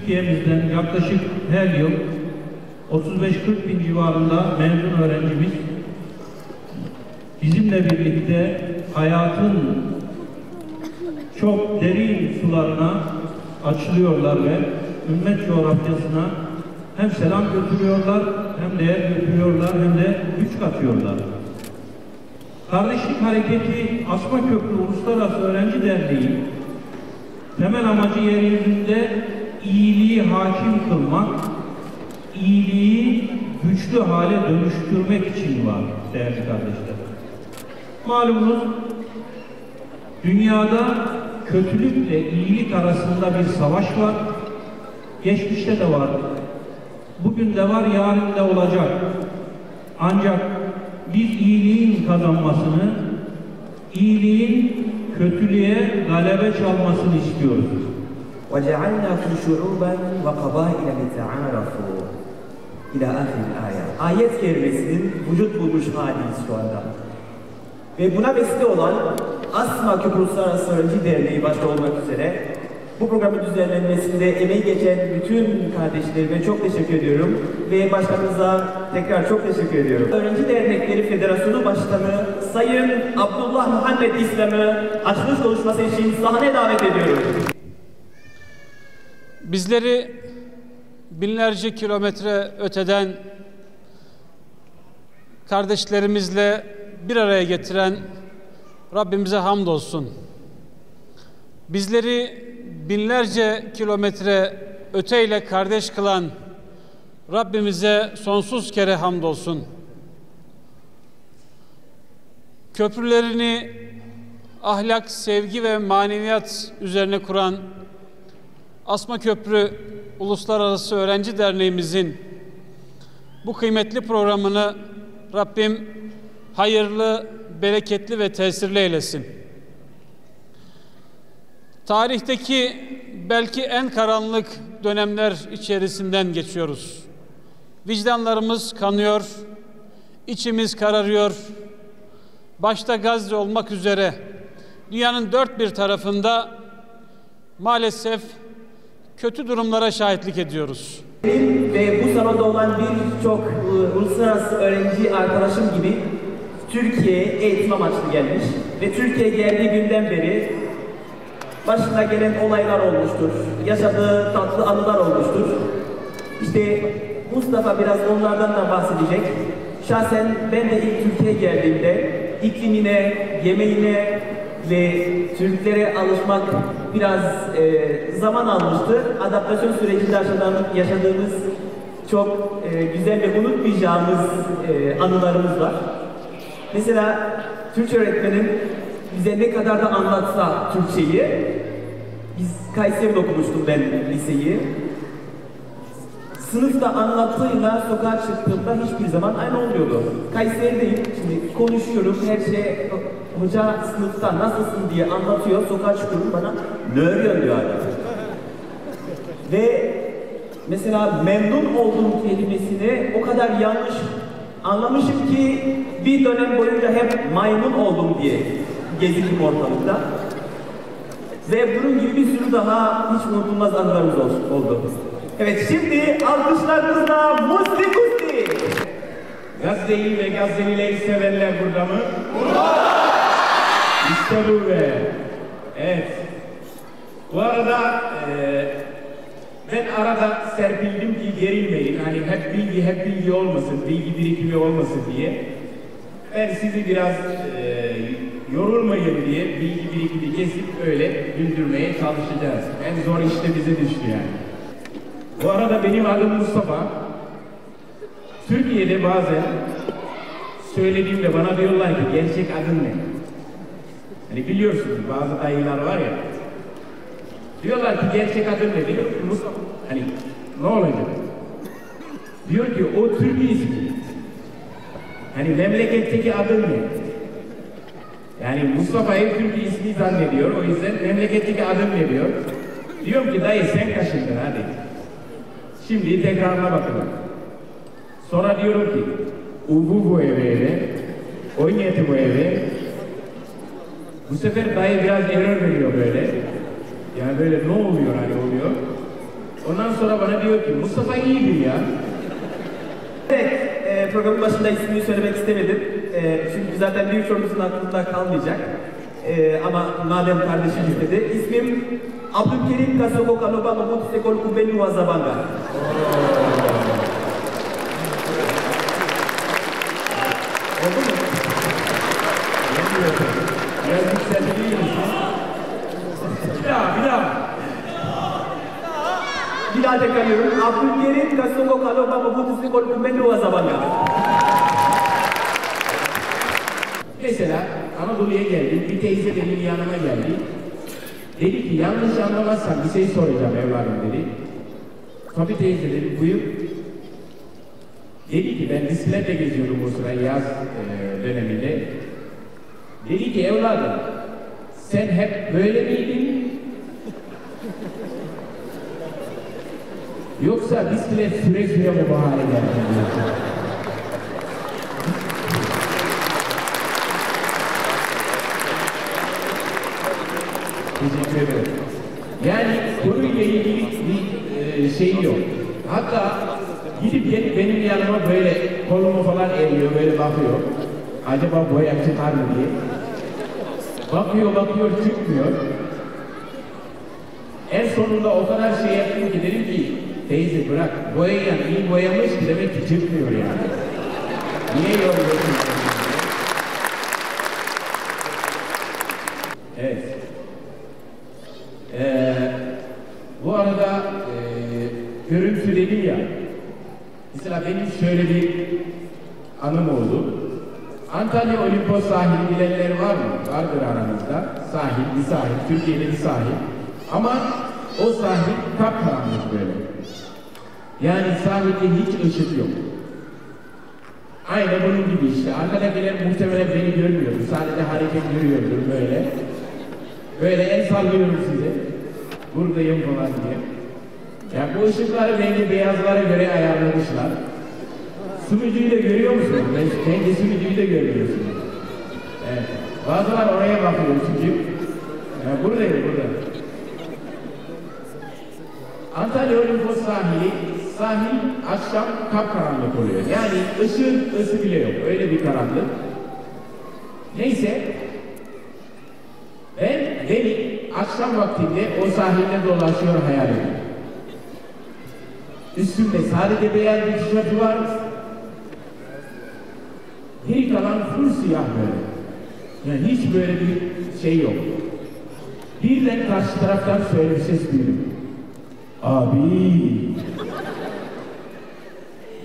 Türkiye'mizden yaklaşık her yıl 35-40 bin civarında mezun öğrencimiz bizimle birlikte hayatın çok derin sularına açılıyorlar ve ümmet coğrafyasına hem selam götürüyorlar, hem değer götürüyorlar, hem de güç katıyorlar. Kardeşlik Hareketi Asma Köprü Uluslararası Öğrenci Derneği temel amacı yeryüzünde iyiliği hakim kılmak, iyiliği güçlü hale dönüştürmek için var değerli kardeşler. Malumunuz dünyada kötülükle iyilik arasında bir savaş var. Geçmişte de vardı. Bugün de var, yarın da olacak. Ancak biz iyiliğin kazanmasını, iyiliğin kötülüğe galebe çalmasını istiyoruz. وَجَعَلْنَاكُمْ شُعُوبًا وَقَبَائِلَ لِتَعَارَفُوا İlâ ahiril ayet. Ayet kelimesinin vücut bulmuş haliyiz şu anda. Ve buna vesile olan Asma Köprü Uluslararası Öğrenci Derneği başta olmak üzere bu programın düzenlenmesinde emeği geçen bütün kardeşlerime çok teşekkür ediyorum. Ve başkanımıza tekrar çok teşekkür ediyorum. Öğrenci Dernekleri Federasyonu Başkanı Sayın Abdullah Muhammed İslam'ı açılış konuşması için sahneye davet ediyorum. Bizleri binlerce kilometre öteden kardeşlerimizle bir araya getiren Rabbimize hamdolsun. Bizleri binlerce kilometre öteyle kardeş kılan Rabbimize sonsuz kere hamdolsun. Köprülerini ahlak, sevgi ve maneviyat üzerine kuran Asma Köprü Uluslararası Öğrenci Derneğimizin bu kıymetli programını Rabbim hayırlı, bereketli ve tesirli eylesin. Tarihteki belki en karanlık dönemler içerisinden geçiyoruz. Vicdanlarımız kanıyor, içimiz kararıyor. Başta Gazze olmak üzere dünyanın dört bir tarafında maalesef kötü durumlara şahitlik ediyoruz. Ve bu salonda olan birçok uluslararası öğrenci arkadaşım gibi Türkiye'ye eğitim amaçlı gelmiş ve Türkiye'ye geldiği günden beri başına gelen olaylar olmuştur, yaşadığı tatlı anılar olmuştur. İşte Mustafa biraz onlardan da bahsedecek. Şahsen ben de ilk Türkiye'ye geldiğimde iklimine, yemeğine ve Türklere alışmak biraz zaman almıştı. Adaptasyon sürecinde yaşadığımız çok güzel ve unutmayacağımız anılarımız var. Mesela Türkçe öğretmenim bize ne kadar da anlatsa Türkçeyi, biz Kayseri'de okumuştum ben liseyi. Sınıfta anlattığıyla sokağa çıktığımda hiçbir zaman aynı olmuyordu. Kayseri'deyim, şimdi konuşuyorum, her şey hoca sınıfta nasılsın diye anlatıyor, sokağa çıkıyorum bana ne örüyorsun diyor abi. Ve mesela memnun olduğum kelimesini o kadar yanlış anlamışım ki bir dönem boyunca hep maymun oldum diye gezindim ortalıkta. Ve bunun gibi bir sürü daha hiç unutulmaz anılarımız oldu. Evet, şimdi alkışlarınızla Musti Kusti. Gazze'yi ve Gazze'lileri sevenler burada mı? İşte bu be. Evet. Bu arada ben arada serpildim ki gerilmeyin. Hani hep bilgi olmasın, bilgi birikimi olmasın diye. Ben sizi biraz yorulmayın diye bilgi birikimi kesip öyle güldürmeye çalışacağız. En zor işte bize düştü yani. Bu arada benim adım Mustafa. Türkiye'de bazen söylediğimde bana diyorlar ki gerçek adın ne? Hani biliyorsunuz bazı dayılar var ya. Diyorlar ki gerçek adın ne? Diyor Mustafa. Hani ne olacak? Diyor ki o Türk ismi. Hani memleketteki adın ne? Yani Mustafa'yı Türk ismi zannediyor. O yüzden memleketteki adın ne diyor? Diyorum ki dayı sen kaşındın hadi. Şimdi tekrarına bakalım. Sonra diyorum ki uvu bu eve, oynayeti bu eve. Bu sefer dayı biraz error veriyor böyle. Yani böyle ne oluyor hani oluyor. Ondan sonra bana diyor ki Mustafa iyidir ya. Evet, programın başında ismini söylemek istemedim. Çünkü zaten birçoğumuzun aklında kalmayacak. Ama madem kardeşim istedi. İsmim Abdülkerim Kasoko Kaloba Mahmut Sekol Kubeni Wazabanga. Oldu mu? Biraz yükseltebilir misin? Bir daha. Bir daha tekrarlıyorum. Abdülkerim Kasoko Kaloba Mahmut Sekol Kubeni Wazabanga. Mesela Anadolu'ya geldim, bir teyze benim yanıma geldi. Dedi ki yanlış anlamazsam bir şey soracağım evladım dedi. Tabii teyze dedi buyur. Dedi ki ben bisikletle geziyordum o sıra yaz döneminde. Dedi ki evladım, sen hep böyle miydin? Yoksa bisiklet süre süre mi bu hale geldin? Teşekkür ederim. Yani konuyla ilgili bir şey yok. Hatta gidip benim yanıma böyle kolumu falan eğiyor, böyle bakıyor. Acaba boya çıkar mı diye. Bakıyor, çıkmıyor. En sonunda o kadar şey yaptım ki dedim ki, teyze bırak, boyayan iyi boyamış ki demek ki çıkmıyor yani. Niye yolluyorsun? Evet. Bu arada görüntü dedim ya, mesela benim şöyle bir anım oldu. Antalya Olimpos sahili bilenler var mı? Vardır aranızda. Bir sahil, Türkiye'de bir sahil. Ama o sahil kapkaranlık böyle. Yani sahilde hiç ışık yok. Aynı bunun gibi işte. Arkadakiler muhtemelen beni görmüyordur. Sadece hareket görüyordur böyle. Böyle el sallıyorum size. Buradayım falan diye. Yani bu ışıkları rengi beyazlara göre ayarlamışlar. Sunucuyu da görüyor musunuz? Kendi sunucuyu da görüyorsunuz. Evet. Bazılar oraya bakıyor çünkü. Yani buradayım, burada. Antalya Olimpos sahil akşam kapkaranlık oluyor. Yani ışığın ısı bile yok. Öyle bir karanlık. Neyse. Beni akşam vaktinde o sahilde dolaşıyor hayal ediyorum. Üstümde sadece beyaz bir tişörtü var. Geri kalan full siyah böyle. Yani hiç böyle bir şey yok. Birden karşı taraftan şöyle bir ses duydum. Abi,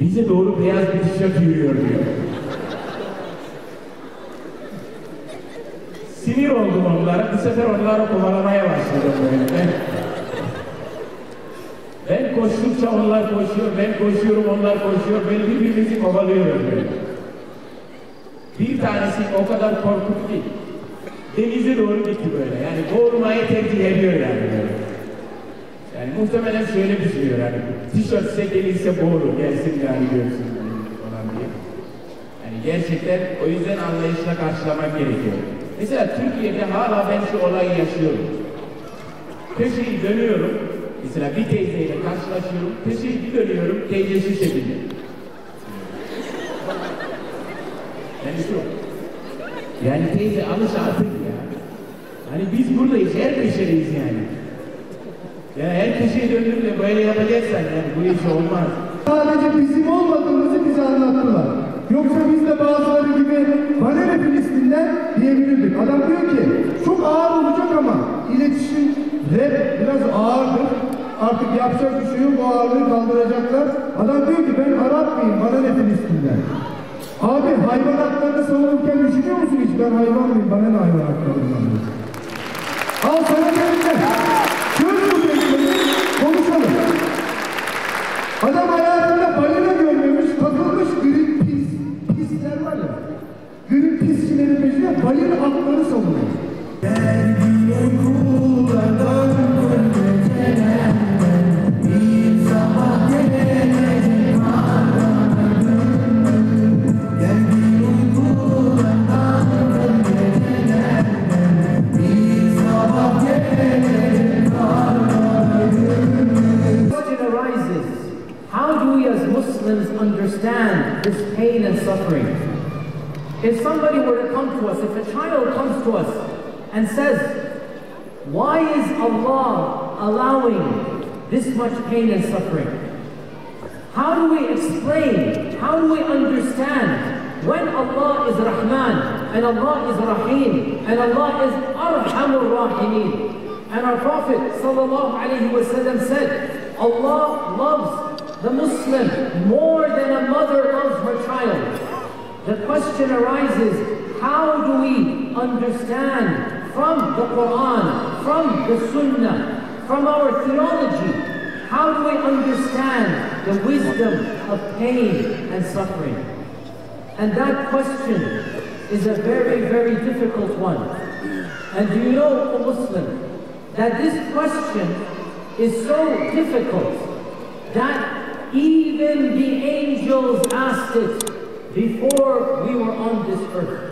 bize doğru beyaz bir tişört yürüyor diyor. Sinir oldum onlara, bu sefer onları kovalamaya başladım böyle. Ben koştukça onlar koşuyor, ben koşuyorum onlar koşuyor, ben birbirimizi kovalıyoruz böyle. Bir tanesi o kadar korkunç ki denize doğru gitti böyle, yani boğulmayı tercih ediyor yani böyle. Yani muhtemelen şöyle düşünüyor yani, tişörtse gelirse boğulur, gelsin yani görsün falan diye. Yani gerçekten o yüzden anlayışla karşılamak gerekiyor. Mesela Türkiye'de hala ben şu olayı yaşıyorum. Köşeyi dönüyorum, mesela bir teyzeyle karşılaşıyorum, köşeyi bir dönüyorum, teyze şu şekilde. Yani şu. Yani teyze alış artık ya. Hani biz buradayız, her köşedeyiz yani. Ya her köşeyi döndüğünde böyle yapacaksan yani bu iş olmaz. Sadece bizim olmadığımızı bize anlattılar. Yoksa biz de bazıları gibi Valere Filistin'den diyebilirdik. Adam diyor ki çok ağır olacak ama iletişim rap biraz ağırdır. Artık yapacak bir şey yok, o ağırlığı kaldıracaklar. Adam diyor ki ben Arap mıyım, bana ne Filistin'den? Abi hayvan haklarını savunurken düşünüyor musun hiç? Ben hayvan mıyım, bana ne hayvan haklarından? Al sana gelince. Çöz bu tekniği, konuşalım. Adam hayatında balina görmemiş, takılmış Greenpeace. Pisler var ya. Greenpeace'çilerin peşine balina hakları savunuyor. Understand this pain and suffering. If somebody were to come to us, if a child comes to us and says, why is Allah allowing this much pain and suffering? How do we explain, how do we understand when Allah is Rahman and Allah is Rahim and Allah is Arhamur Rahimin? And our Prophet ﷺ said, Allah loves the Muslim more than a mother loves her child. The question arises, how do we understand from the Quran, from the Sunnah, from our theology, how do we understand the wisdom of pain and suffering? And that question is a very, very difficult one. And do you know, O Muslim, that this question is so difficult that even the angels asked it before we were on this earth.